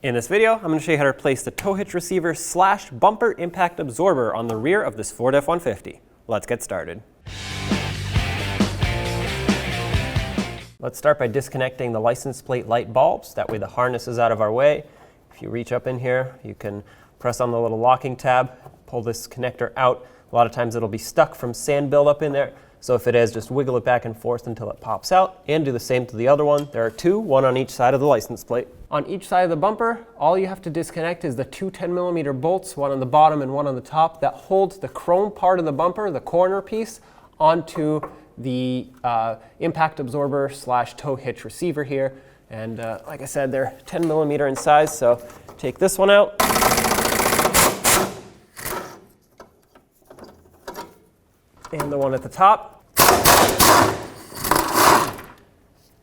In this video, I'm going to show you how to replace the tow hitch receiver / bumper impact absorber on the rear of this Ford F-150. Let's get started. Let's start by disconnecting the license plate light bulbs. That way the harness is out of our way. If you reach up in here, you can press on the little locking tab, pull this connector out. A lot of times it'll be stuck from sand buildup in there. So if it is, just wiggle it back and forth until it pops out, and do the same to the other one. There are two, one on each side of the license plate. On each side of the bumper, all you have to disconnect is the two 10mm bolts, one on the bottom and one on the top, that holds the chrome part of the bumper, the corner piece, onto the impact absorber / tow hitch receiver here. And like I said, they're 10mm in size, so take this one out. And the one at the top.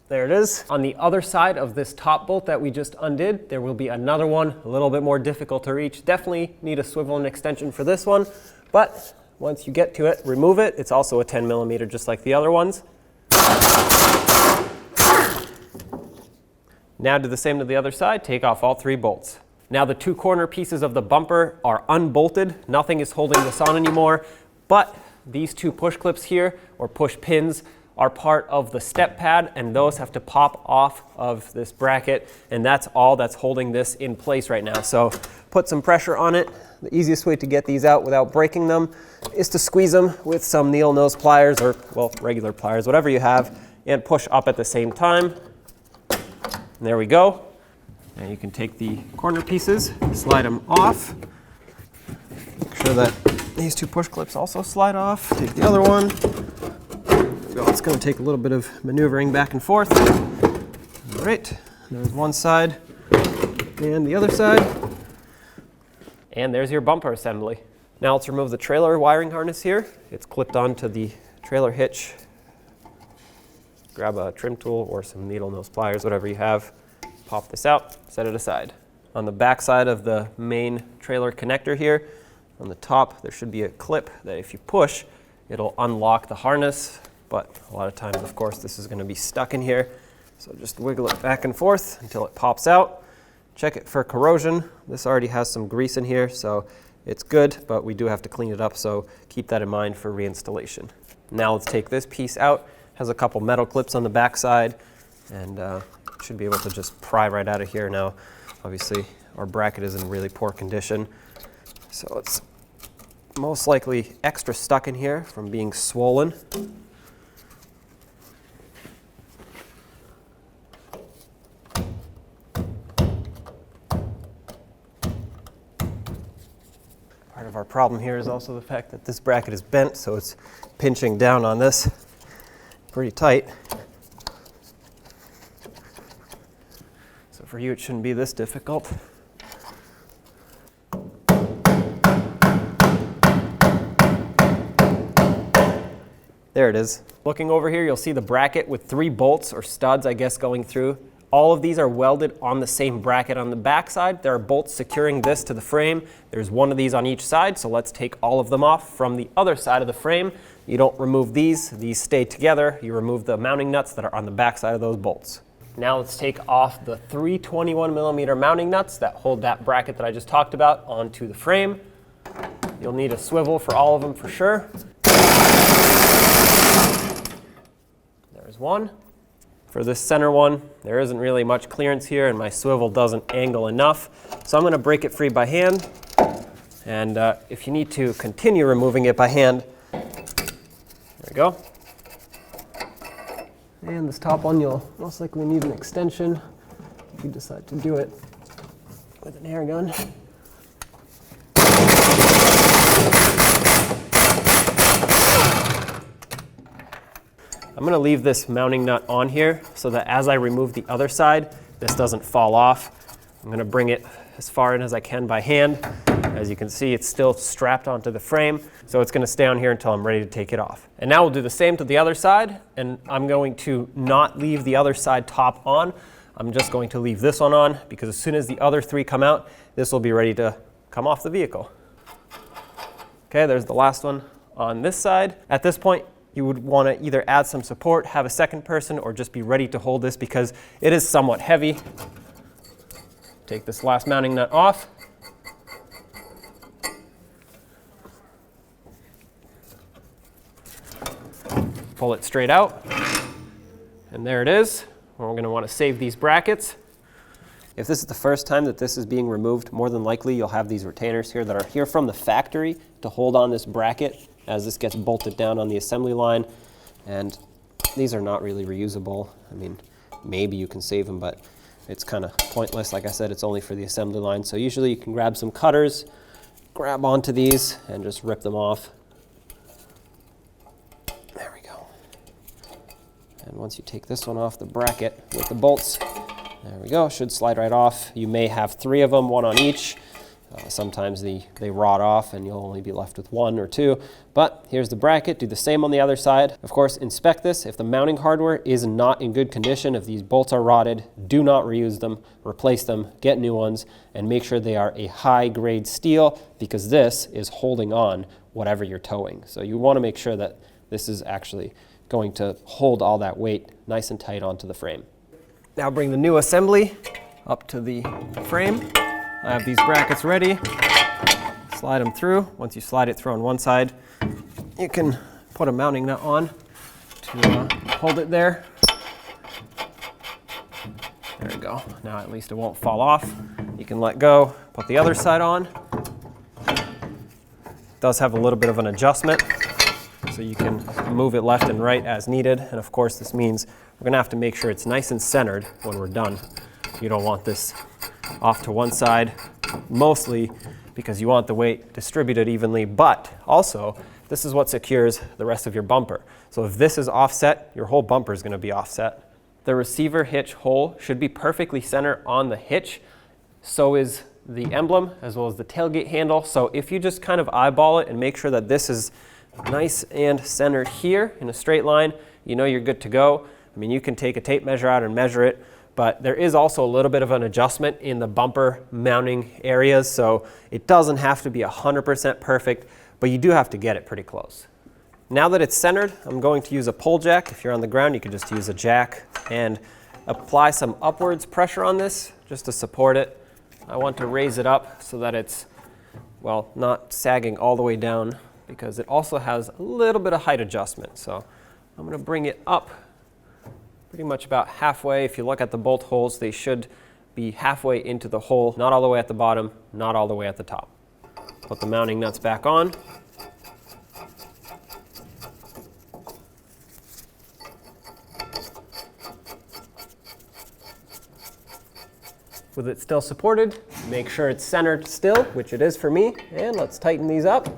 There it is. On the other side of this top bolt that we just undid, there will be another one, a little bit more difficult to reach. Definitely need a swivel and extension for this one, but once you get to it, remove it. It's also a 10mm just like the other ones. Now do the same to the other side. Take off all three bolts. Now the two corner pieces of the bumper are unbolted. Nothing is holding this on anymore, but these two push clips here, or push pins, are part of the step pad, and those have to pop off of this bracket, and that's all that's holding this in place right now. So put some pressure on it. The easiest way to get these out without breaking them is to squeeze them with some needle nose pliers, or, well, regular pliers, whatever you have, and push up at the same time. And there we go. And you can take the corner pieces, slide them off. Make sure that these two push clips also slide off. Take the other one. It's going to take a little bit of maneuvering back and forth. All right, there's one side and the other side. And there's your bumper assembly. Now let's remove the trailer wiring harness here. It's clipped onto the trailer hitch. Grab a trim tool or some needle nose pliers, whatever you have. Pop this out, set it aside. On the back side of the main trailer connector here, on the top, there should be a clip that if you push, it'll unlock the harness. But a lot of times, of course, this is going to be stuck in here. So just wiggle it back and forth until it pops out. Check it for corrosion. This already has some grease in here, so it's good, but we do have to clean it up, so keep that in mind for reinstallation. Now let's take this piece out. It has a couple metal clips on the back side, and should be able to just pry right out of here. Now, obviously, our bracket is in really poor condition, so it's most likely extra stuck in here from being swollen. Part of our problem here is also the fact that this bracket is bent, so it's pinching down on this pretty tight. So for you, it shouldn't be this difficult. There it is. Looking over here, you'll see the bracket with 3 bolts or studs, I guess, going through. All of these are welded on the same bracket on the back side. There are bolts securing this to the frame. There's one of these on each side, so let's take all of them off from the other side of the frame. You don't remove these stay together. You remove the mounting nuts that are on the back side of those bolts. Now let's take off the 3 21mm mounting nuts that hold that bracket that I just talked about onto the frame. You'll need a swivel for all of them for sure. There's one. For this center one, there isn't really much clearance here, and my swivel doesn't angle enough. So I'm going to break it free by hand. And if you need to continue removing it by hand, there we go. And this top one, you'll most likely need an extension if you decide to do it with an air gun. I'm going to leave this mounting nut on here so that as I remove the other side, this doesn't fall off. I'm going to bring it as far in as I can by hand. As you can see, it's still strapped onto the frame, so it's going to stay on here until I'm ready to take it off. And now we'll do the same to the other side, and I'm going to not leave the other side top on. I'm just going to leave this one on, because as soon as the other 3 come out, this will be ready to come off the vehicle. Okay, there's the last one on this side. At this point, you would want to either add some support, have a second person, or just be ready to hold this because it is somewhat heavy. Take this last mounting nut off. Pull it straight out. And there it is. We're going to want to save these brackets. If this is the first time that this is being removed, more than likely you'll have these retainers here that are here from the factory to hold on this bracket as this gets bolted down on the assembly line. And these are not really reusable. I mean, maybe you can save them, but it's kind of pointless. Like I said, it's only for the assembly line. So usually you can grab some cutters, grab onto these, and just rip them off. There we go. And once you take this one off the bracket with the bolts, there we go, should slide right off. You may have 3 of them, 1 on each. Sometimes they rot off and you'll only be left with 1 or 2. But here's the bracket. Do the same on the other side. Of course, inspect this. If the mounting hardware is not in good condition, if these bolts are rotted, do not reuse them. Replace them, get new ones, and make sure they are a high-grade steel because this is holding on whatever you're towing. So you want to make sure that this is actually going to hold all that weight nice and tight onto the frame. Now bring the new assembly up to the frame. I have these brackets ready. Slide them through. Once you slide it through on one side, you can put a mounting nut on to hold it there. There we go. Now at least it won't fall off. You can let go, put the other side on. It does have a little bit of an adjustment, so you can move it left and right as needed. And of course, this means we're gonna have to make sure it's nice and centered when we're done. You don't want this off to one side, mostly because you want the weight distributed evenly, but also this is what secures the rest of your bumper. So if this is offset, your whole bumper is gonna be offset. The receiver hitch hole should be perfectly centered on the hitch. So is the emblem as well as the tailgate handle. So if you just kind of eyeball it and make sure that this is nice and centered here in a straight line, you know you're good to go. I mean, you can take a tape measure out and measure it, but there is also a little bit of an adjustment in the bumper mounting areas, so it doesn't have to be 100% perfect, but you do have to get it pretty close. Now that it's centered, I'm going to use a pull jack. If you're on the ground, you can just use a jack and apply some upwards pressure on this just to support it. I want to raise it up so that it's, well, not sagging all the way down because it also has a little bit of height adjustment. So I'm going to bring it up pretty much about halfway. If you look at the bolt holes, they should be halfway into the hole, not all the way at the bottom, not all the way at the top. Put the mounting nuts back on. With it still supported, make sure it's centered still, which it is for me, and let's tighten these up.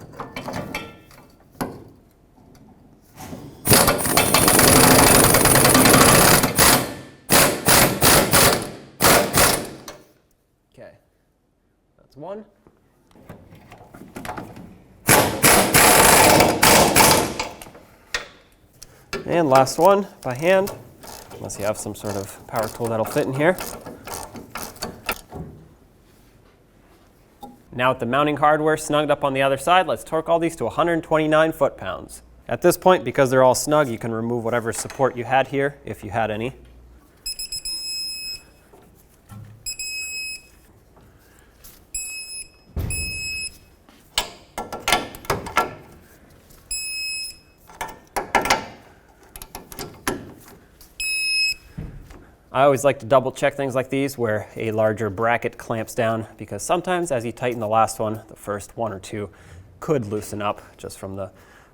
One. And last one by hand, unless you have some sort of power tool that'll fit in here. Now with the mounting hardware snugged up on the other side, let's torque all these to 129 foot-pounds. At this point, because they're all snug, you can remove whatever support you had here, if you had any. I always like to double check things like these where a larger bracket clamps down, because sometimes as you tighten the last one, the first 1 or 2 could loosen up just from the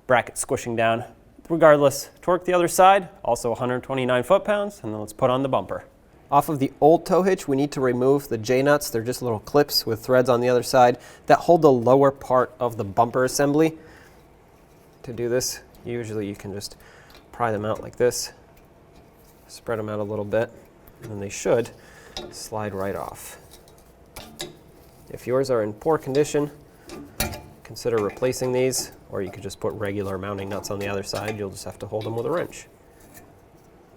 bracket squishing down. Regardless, torque the other side, also 129 foot-pounds, and then let's put on the bumper. Off of the old tow hitch, we need to remove the J-nuts. They're just little clips with threads on the other side that hold the lower part of the bumper assembly. To do this, usually you can just pry them out like this, spread them out a little bit, and then they should slide right off. If yours are in poor condition, consider replacing these, or you could just put regular mounting nuts on the other side. You'll just have to hold them with a wrench.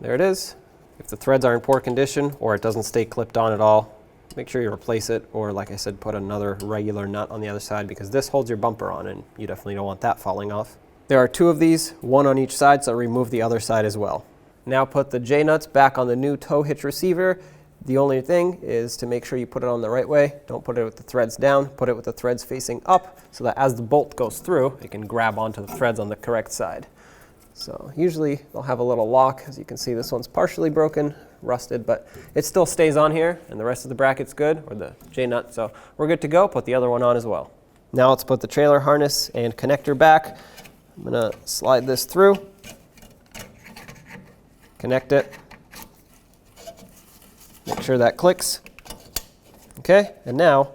There it is. If the threads are in poor condition or it doesn't stay clipped on at all, make sure you replace it, or like I said, put another regular nut on the other side, because this holds your bumper on and you definitely don't want that falling off. There are 2 of these, 1 on each side, so remove the other side as well. Now put the J-nuts back on the new tow hitch receiver. The only thing is to make sure you put it on the right way. Don't put it with the threads down, put it with the threads facing up so that as the bolt goes through, it can grab onto the threads on the correct side. So usually they'll have a little lock. As you can see, this one's partially broken, rusted, but it still stays on here and the rest of the bracket's good, or the J-nut. So we're good to go. Put the other one on as well. Now let's put the trailer harness and connector back. I'm gonna slide this through, connect it, make sure that clicks. Okay, and now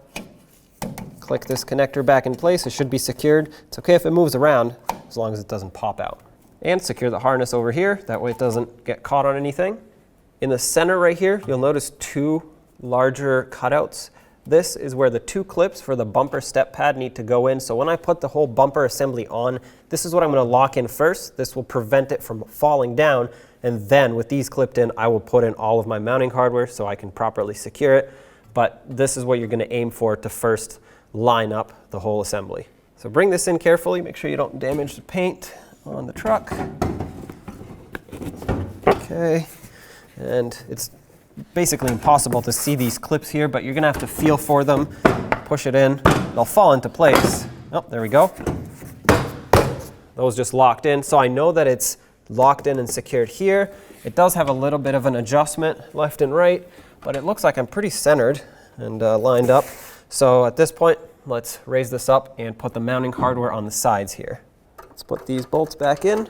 click this connector back in place. It should be secured. It's okay if it moves around as long as it doesn't pop out. And secure the harness over here. That way it doesn't get caught on anything. In the center right here, you'll notice two larger cutouts. This is where the two clips for the bumper step pad need to go in. So when I put the whole bumper assembly on, this is what I'm going to lock in first. This will prevent it from falling down. And then with these clipped in, I will put in all of my mounting hardware so I can properly secure it. But this is what you're going to aim for to first line up the whole assembly. So bring this in carefully. Make sure you don't damage the paint on the truck. Okay, and it's basically impossible to see these clips here, but you're gonna have to feel for them, push it in, they'll fall into place. Oh, there we go. Those just locked in, so I know that it's locked in and secured here. It does have a little bit of an adjustment left and right, but it looks like I'm pretty centered and lined up. So at this point, let's raise this up and put the mounting hardware on the sides here. Let's put these bolts back in.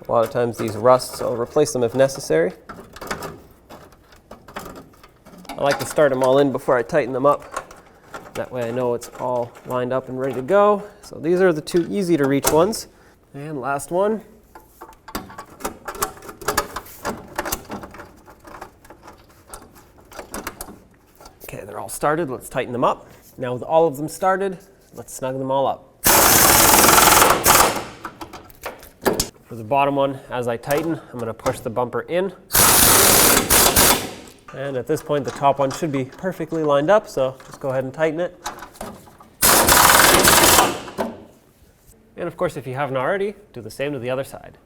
A lot of times these rust, so I'll replace them if necessary. I like to start them all in before I tighten them up. That way I know it's all lined up and ready to go. So these are the two easy to reach ones. And last one. Okay, they're all started. Let's tighten them up. Now with all of them started, let's snug them all up. For the bottom one, as I tighten, I'm going to push the bumper in. And at this point, the top one should be perfectly lined up, so just go ahead and tighten it. And of course, if you haven't already, do the same to the other side.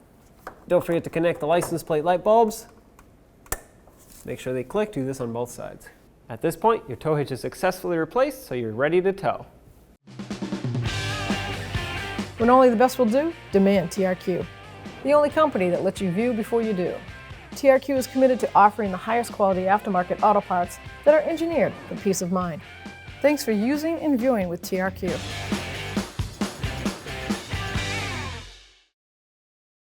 Don't forget to connect the license plate light bulbs. Make sure they click. Do this on both sides. At this point, your tow hitch is successfully replaced, so you're ready to tow. When only the best will do, demand TRQ. The only company that lets you view before you do. TRQ is committed to offering the highest quality aftermarket auto parts that are engineered for peace of mind. Thanks for using and viewing with TRQ.